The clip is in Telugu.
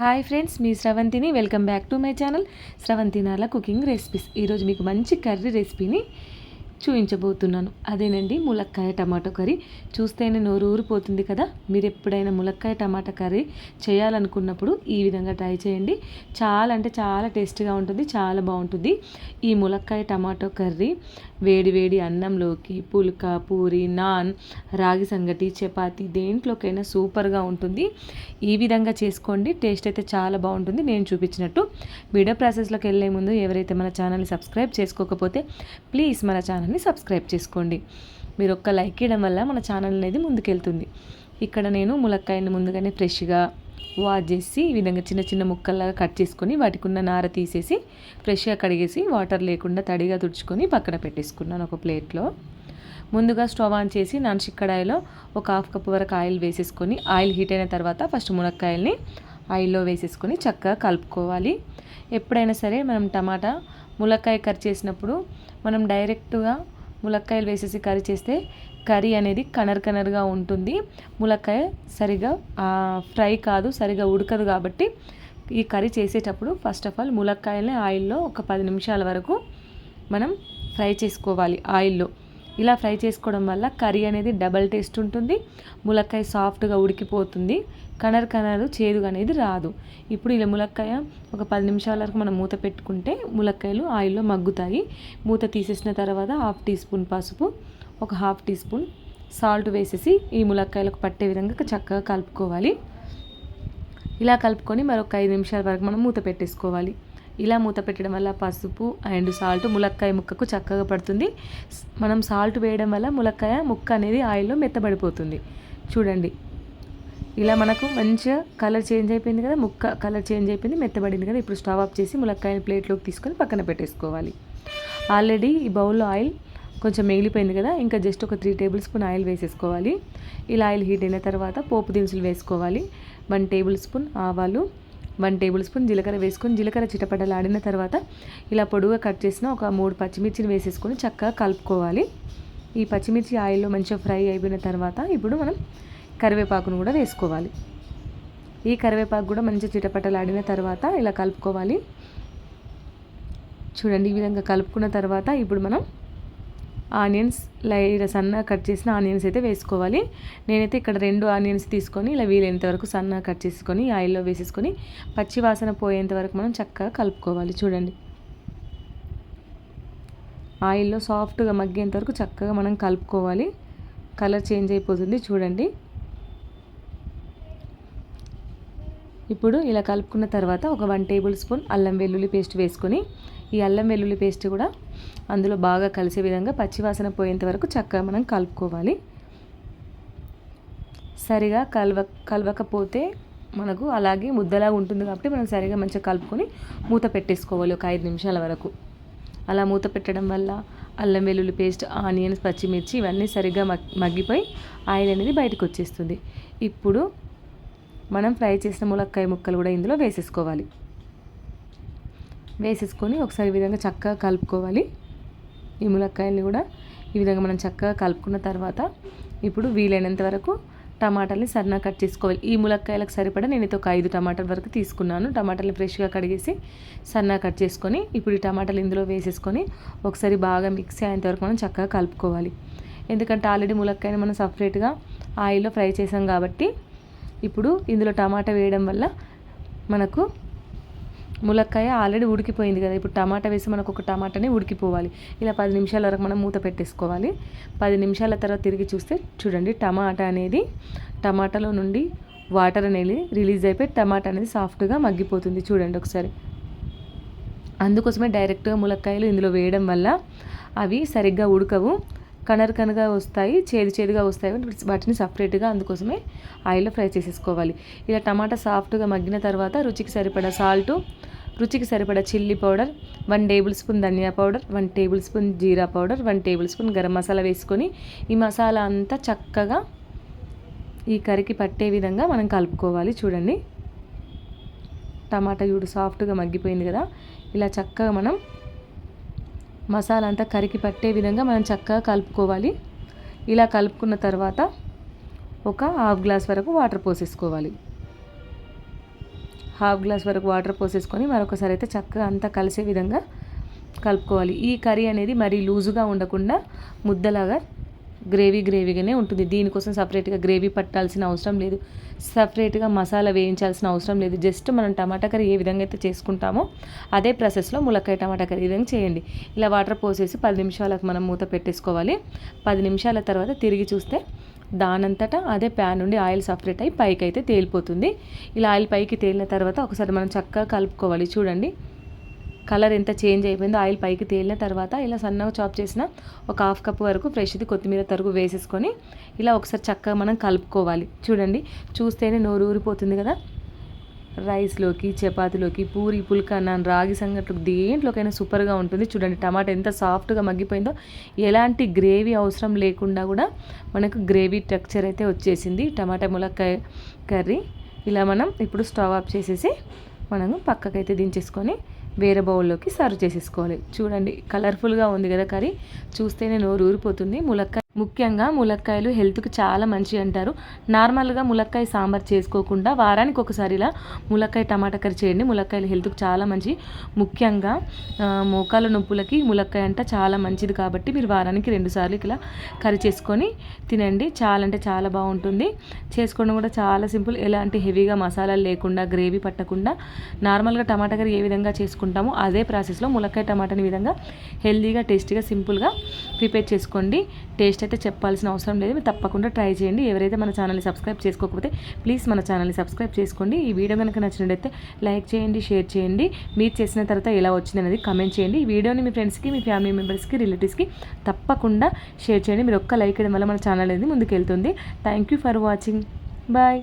హాయ్ ఫ్రెండ్స్, మీ స్రవంతిని. Welcome back to my channel స్రవంతినాల కుకింగ్ రెసిపీస్. ఈరోజు మీకు మంచి కర్రీ రెసిపీని చూపించబోతున్నాను. అదేనండి ములక్కాయ టమాటో కర్రీ. చూస్తేనే నోరు ఊరిపోతుంది కదా. మీరు ఎప్పుడైనా ములక్కాయ టమాటా కర్రీ చేయాలనుకున్నప్పుడు ఈ విధంగా ట్రై చేయండి. చాలా అంటే చాలా టేస్టీగా ఉంటుంది, చాలా బాగుంటుంది. ఈ ములక్కాయ టమాటో కర్రీ వేడి వేడి అన్నంలోకి, పుల్కా, పూరి, నాన్, రాగి సంగటి, చపాతి దేంట్లోకైనా సూపర్గా ఉంటుంది. ఈ విధంగా చేసుకోండి, టేస్ట్ అయితే చాలా బాగుంటుంది నేను చూపించినట్టు. వీడియో ప్రాసెస్లోకి వెళ్ళే ముందు ఎవరైతే మన ఛానల్ని సబ్స్క్రైబ్ చేసుకోకపోతే ప్లీజ్ మన ఛానల్ని సబ్స్క్రైబ్ చేసుకోండి. మీరు ఒక్క లైక్ ఇవ్వడం వల్ల మన ఛానల్ అనేది ముందుకెళ్తుంది. ఇక్కడ నేను ములక్కాయని ముందుగానే ఫ్రెష్గా వాష్ చేసి ఈ విధంగా చిన్న చిన్న ముక్కల్లాగా కట్ చేసుకొని వాటికి ఉన్న నార తీసేసి ఫ్రెష్గా కడిగేసి వాటర్ లేకుండా తడిగా తుడుచుకొని పక్కన పెట్టేసుకున్నాను ఒక ప్లేట్లో. ముందుగా స్టవ్ ఆన్ చేసి నాన్ స్టిక్ కడాయిలో ఒక హాఫ్ కప్ వరకు ఆయిల్ వేసేసుకొని, ఆయిల్ హీట్ అయిన తర్వాత ఫస్ట్ ములక్కాయల్ని ఆయిల్లో వేసేసుకొని చక్కగా కలుపుకోవాలి. ఎప్పుడైనా సరే మనం టమాటా ములక్కాయ కర్రీ చేసినప్పుడు మనం డైరెక్ట్గా ములక్కాయలు వేసేసి కర్రీ చేస్తే కర్రీ అనేది కనర్గా ఉంటుంది. ములక్కాయ సరిగా ఫ్రై కాదు, సరిగా ఉడకదు. కాబట్టి ఈ కర్రీ చేసేటప్పుడు ఫస్ట్ ఆఫ్ ఆల్ ములక్కాయల్ని ఆయిల్లో ఒక 10 నిమిషాల వరకు మనం ఫ్రై చేసుకోవాలి ఆయిల్లో. ఇలా ఫ్రై చేసుకోవడం వల్ల కర్రీ అనేది డబల్ టేస్ట్ ఉంటుంది. ములక్కాయ సాఫ్ట్గా ఉడికిపోతుంది, కనరు చేదుగా అనేది రాదు. ఇప్పుడు ఇలా ములక్కాయ ఒక 10 నిమిషాల వరకు మనం మూత పెట్టుకుంటే ములక్కాయలు ఆయిల్లో మగ్గుతాయి. మూత తీసేసిన తర్వాత 1/2 టీ స్పూన్ పసుపు, ఒక 1/2 టీ స్పూన్ సాల్ట్ వేసేసి ఈ ములక్కాయలకు పట్టే విధంగా చక్కగా కలుపుకోవాలి. ఇలా కలుపుకొని మరొక 5 నిమిషాల వరకు మనం మూత పెట్టేసుకోవాలి. ఇలా మూత పెట్టడం వల్ల పసుపు అండ్ సాల్ట్ ములక్కాయ ముక్కకు చక్కగా పడుతుంది. మనం సాల్ట్ వేయడం వల్ల ములక్కాయ ముక్క అనేది ఆయిల్లో మెత్తబడిపోతుంది. చూడండి, ఇలా మనకు మంచిగా కలర్ చేంజ్ అయిపోయింది కదా, ముక్క కలర్ చేంజ్ అయిపోయింది, మెత్తబడింది కదా. ఇప్పుడు స్టవ్ ఆఫ్ చేసి ములక్కాయని ప్లేట్లోకి తీసుకొని పక్కన పెట్టేసుకోవాలి. ఆల్రెడీ ఈ బౌల్లో ఆయిల్ కొంచెం మిగిలిపోయింది కదా, ఇంకా జస్ట్ ఒక 3 టేబుల్ స్పూన్ ఆయిల్ వేసేసుకోవాలి. ఇలా ఆయిల్ హీట్ అయిన తర్వాత పోపు దినుసులు వేసుకోవాలి. 1 టేబుల్ స్పూన్ ఆవాలు, 1 టేబుల్ స్పూన్ జీలకర్ర వేసుకొని జీలకర్ర చిటపటలాడిన తర్వాత ఇలా పొడుగా కట్ చేసిన ఒక 3 పచ్చిమిర్చిని వేసేసుకొని చక్కగా కలుపుకోవాలి. ఈ పచ్చిమిర్చి ఆయిల్లో మంచిగా ఫ్రై అయిపోయిన తర్వాత ఇప్పుడు మనం కరివేపాకును కూడా వేసుకోవాలి. ఈ కరివేపాకు కూడా మంచిగా చిటపటలాడిన తర్వాత ఇలా కలుపుకోవాలి. చూడండి, ఈ విధంగా కలుపుకున్న తర్వాత ఇప్పుడు మనం ఆనియన్స్ సన్నగా కట్ చేసిన ఆనియన్స్ అయితే వేసుకోవాలి. నేనైతే ఇక్కడ 2 ఆనియన్స్ తీసుకొని ఇలా వీలైనంత వరకు సన్నగా కట్ చేసుకొని ఆయిల్లో వేసేసుకొని పచ్చి వాసన పోయేంత వరకు మనం చక్కగా కలుపుకోవాలి. చూడండి, ఆయిల్లో సాఫ్ట్గా మగ్గేంత వరకు చక్కగా మనం కలుపుకోవాలి. కలర్ చేంజ్ అయిపోతుంది చూడండి. ఇప్పుడు ఇలా కలుపుకున్న తర్వాత ఒక 1 టేబుల్ స్పూన్ అల్లం వెల్లుల్లి పేస్ట్ వేసుకొని ఈ అల్లం వెల్లుల్లి పేస్ట్ కూడా అందులో బాగా కలిసే విధంగా పచ్చివాసన పోయేంత వరకు చక్కగా మనం కలుపుకోవాలి. సరిగా కలవకపోతే మనకు అలాగే ముద్దలాగా ఉంటుంది. కాబట్టి మనం సరిగా మంచిగా కలుపుకొని మూత పెట్టేసుకోవాలి ఒక 5 నిమిషాల వరకు. అలా మూత పెట్టడం వల్ల అల్లం వెల్లుల్లి పేస్ట్, ఆనియన్స్, పచ్చిమిర్చి ఇవన్నీ సరిగా మగ్గిపోయి ఆయిల్ అనేది బయటకు వచ్చేస్తుంది. ఇప్పుడు మనం ఫ్రై చేసిన ములక్కాయ ముక్కలు కూడా ఇందులో వేసేసుకోవాలి. వేసేసుకొని ఒకసారి ఈ విధంగా చక్కగా కలుపుకోవాలి. ఈ ములక్కాయల్ని కూడా ఈ విధంగా మనం చక్కగా కలుపుకున్న తర్వాత ఇప్పుడు వీలైనంత వరకు టమాటాలని సన్నగా కట్ చేసుకోవాలి. ఈ ములక్కాయలకు సరిపడా నేనైతే ఒక 5 టమాటాల వరకు తీసుకున్నాను. టమాటాలని ఫ్రెష్గా కడిగేసి సన్నగా కట్ చేసుకొని ఇప్పుడు ఈ టమాటాలు ఇందులో వేసేసుకొని ఒకసారి బాగా మిక్స్ అయ్యేంత వరకు మనం చక్కగా కలుపుకోవాలి. ఎందుకంటే ఆల్రెడీ ములక్కాయని మనం సపరేట్గా ఆయిల్లో ఫ్రై చేసాం కాబట్టి ఇప్పుడు ఇందులో టమాటా వేయడం వల్ల మనకు ములక్కాయ ఆల్రెడీ ఉడికిపోయింది కదా. ఇప్పుడు టమాటా వేసి మనకు ఒక టమాటాని ఉడికిపోవాలి. ఇలా 10 నిమిషాల వరకు మనం మూత పెట్టేసుకోవాలి. 10 నిమిషాల తర్వాత తిరిగి చూస్తే చూడండి, టమాటాలో నుండి వాటర్ అనేది రిలీజ్ అయిపోయి టమాటా అనేది సాఫ్ట్గా మగ్గిపోతుంది. చూడండి ఒకసారి. అందుకోసమే డైరెక్ట్గా ములక్కాయలు ఇందులో వేయడం వల్ల అవి సరిగ్గా ఉడకవు, కనరుగా వస్తాయి, చేదుగా వస్తాయి. వాటిని సపరేట్గా అందుకోసమే ఆయిల్లో ఫ్రై చేసేసుకోవాలి. ఇలా టమాటా సాఫ్ట్గా మగ్గిన తర్వాత రుచికి సరిపడా సాల్టు, రుచికి సరిపడా చిల్లీ పౌడర్, 1 టేబుల్ స్పూన్ ధనియా పౌడర్, 1 టేబుల్ స్పూన్ జీరా powder, 1 tablespoon garam masala వేసుకొని ఈ మసాలా అంతా చక్కగా ఈ కర్రీకి పట్టే విధంగా మనం కలుపుకోవాలి. చూడండి, టమాటా సాఫ్ట్గా మగ్గిపోయింది కదా. ఇలా చక్కగా మనం మసాలా అంతా కర్రీకి పట్టే విధంగా మనం చక్కగా కలుపుకోవాలి. ఇలా కలుపుకున్న తర్వాత ఒక 1/2 గ్లాస్ వరకు వాటర్ పోసేసుకోవాలి. హాఫ్ గ్లాస్ వరకు వాటర్ పోసేసుకొని మరొకసారి అయితే చక్కగా అంతా కలిసే విధంగా కలుపుకోవాలి. ఈ కర్రీ అనేది మరీ లూజుగా ఉండకుండా ముద్దలాగా గ్రేవీగానే ఉంటుంది. దీనికోసం సపరేట్గా గ్రేవీ పట్టాల్సిన అవసరం లేదు, సపరేట్గా మసాలా వేయించాల్సిన అవసరం లేదు. జస్ట్ మనం టమాటా కర్రీ ఏ విధంగా అయితే చేసుకుంటామో అదే ప్రాసెస్లో ములక్కాయ టమాటా కర్రీ విధంగా చేయండి. ఇలా వాటర్ పోసేసి 10 నిమిషాలకు మనం మూత పెట్టేసుకోవాలి. 10 నిమిషాల తర్వాత తిరిగి చూస్తే దానంతటా అదే ప్యాన్ నుండి ఆయిల్ సపరేట్ అయ్యి పైకి అయితే తేలిపోతుంది. ఇలా ఆయిల్ పైకి తేలిన తర్వాత ఒకసారి మనం చక్కగా కలుపుకోవాలి. చూడండి కలర్ ఎంత చేంజ్ అయిపోయిందో. ఆయిల్ పైకి తేలిన తర్వాత ఇలా సన్నగా చాప్ చేసిన ఒక హాఫ్ కప్ వరకు ఫ్రెష్ది కొత్తిమీర తరుగు వేసేసుకొని ఇలా ఒకసారి చక్కగా మనం కలుపుకోవాలి. చూడండి చూస్తేనే నోరు ఊరిపోతుంది కదా. రైస్లోకి, చపాతీలోకి, పూరి, పుల్కా, నాన్, రాగి సంగట్లకు దేంట్లోకైనా సూపర్గా ఉంటుంది. చూడండి టమాటా ఎంత సాఫ్ట్గా మగ్గిపోయిందో. ఎలాంటి గ్రేవీ అవసరం లేకుండా కూడా మనకు గ్రేవీ టెక్స్చర్ అయితే వచ్చేసింది టమాటా ములక్కాయ కర్రీ. ఇలా మనం ఇప్పుడు స్టవ్ ఆఫ్ చేసేసి మనము పక్కకైతే దించేసుకొని వేరే బౌల్లోకి సర్వ్ చేసేసుకోవాలి. చూడండి కలర్ఫుల్గా ఉంది కదా కర్రీ, చూస్తేనే నోరు ఊరిపోతుంది. ముఖ్యంగా ములక్కాయలు హెల్త్కి చాలా మంచి అంటారు. నార్మల్గా ములక్కాయ సాంబార్ చేసుకోకుండా వారానికి ఒకసారి ఇలా ములక్కాయ టమాటా కర్రీ చేయండి. ములక్కాయలు హెల్త్కి చాలా మంచి. ముఖ్యంగా మోకాల నొప్పులకి ములక్కాయ అంట చాలా మంచిది కాబట్టి మీరు వారానికి 2 సార్లు ఇలా కర్రీ చేసుకొని తినండి. చాలా అంటే చాలా బాగుంటుంది. చేసుకోవడం కూడా చాలా సింపుల్. ఎలాంటి హెవీగా మసాలాలు లేకుండా, గ్రేవీ పట్టకుండా నార్మల్గా టమాటా కర్రీ ఏ విధంగా చేసుకుంటామో అదే ప్రాసెస్లో ములక్కాయ టమాటాని విధంగా హెల్తీగా, టేస్టీగా, సింపుల్గా ప్రిపేర్ చేసుకోండి. టేస్ట్ అయితే చెప్పాల్సిన అవసరం లేదు, మీరు తప్పకుండా ట్రై చేయండి. ఎవరైతే మన ఛానల్ని సబ్స్క్రైబ్ చేసుకోకపోతే ప్లీజ్ మన ఛానల్ని సబ్స్క్రైబ్ చేసుకోండి. ఈ వీడియో కనుక నచ్చినట్లయితే లైక్ చేయండి, షేర్ చేయండి. మీరు చేసిన తర్వాత ఎలా వచ్చింది అనేది కమెంట్ చేయండి. ఈ వీడియోని మీ ఫ్రెండ్స్కి, మీ ఫ్యామిలీ మెంబర్స్కి, రిలేటివ్స్కి తప్పకుండా షేర్ చేయండి. మీరు ఒక్క లైక్ చేయడం వల్ల మన ఛానల్ అనేది ముందుకు వెళ్తుంది. Thank you for watching. Bye.